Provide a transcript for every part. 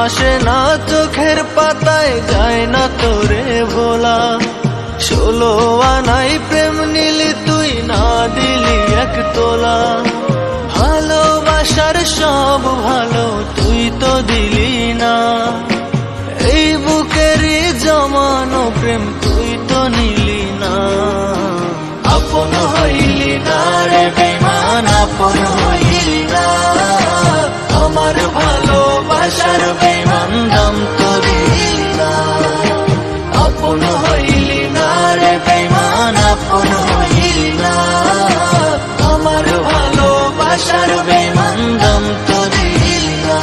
ভাসে না চোখের পাতায়, যায় না তোরে ভোলা। 16 আনাই প্রেম নিলি তুই, না দিলি 1 তোলা। ভালোবাসার সব ভালো তুই তো দিলি না, এই বুকেরই জমানো প্রেম তুই তো নিলি না। আপন হইলি না রে বেঈমান, আপন হইলি না। আমার ভালোবাসার বেঈমান দাম তো দিলি না। আপন হইলি না রে বেঈমান, আপন হইলি না। আমার ভালোবাসার বেঈমান দাম তো দিলি না।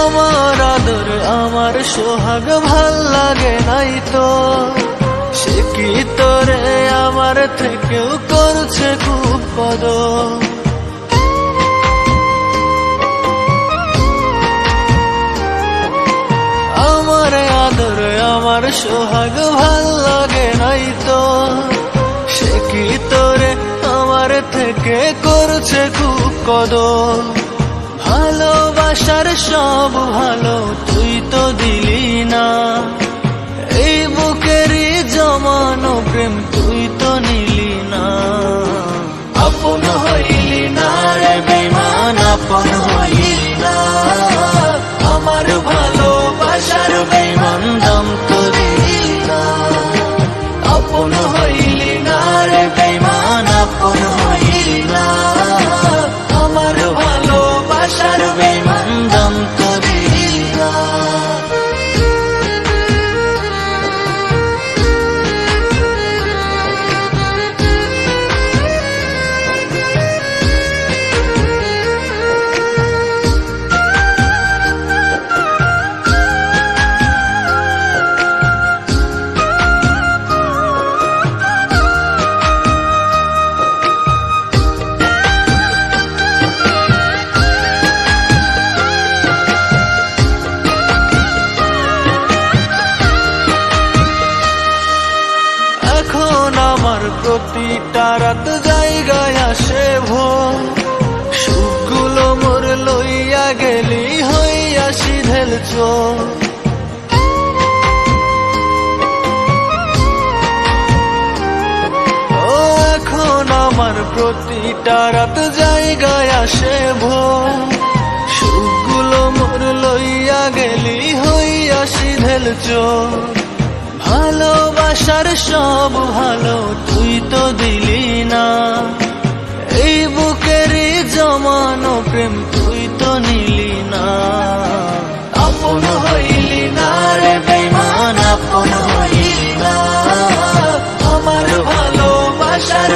আমার আদর আমার সোহাগ ভাল লাগে নাই তো, সে কি তোরে আমার থেকেও করছে খুব কদর। আমার আদর আমার সোহাগ ভাল লাগে নাই তো, সে কি তোরে আমার থেকে করছে খুব কদর। ভালোবাসার সব ভালো তুই তো দিলি না, এই বুকেরই জমানো প্রেম তুই তো নিলি না। আপন হইলি না রে বেঈমান, আপন হইলি না। আমার ভালোবাসার বেঈমান দাম তো দিলি না। আপন হইলি না রে বেঈমান, আপন হইলি না। আমার ভালোবাসার বেঈমান দাম তো দিলি না। এখন আমার প্রতিটা রাত জায়গায় আসে ভোর, সুখগুলো মোর লইয়া গেলি হইয়া সিধেল চোর। ও এখন আমার প্রতিটা রাত জায়গায় আসে ভোর, সুখগুলো মোর লইয়া গেলি হইয়া সিধেল চোর। ভালোবাসার সব ভালো তুই তো দিলি না, এই বুকেরই জমানো প্রেম তুই তো নিলি না। আপন হইলি না রে বেঈমান, আপন হইলি না। আমার ভালোবাসার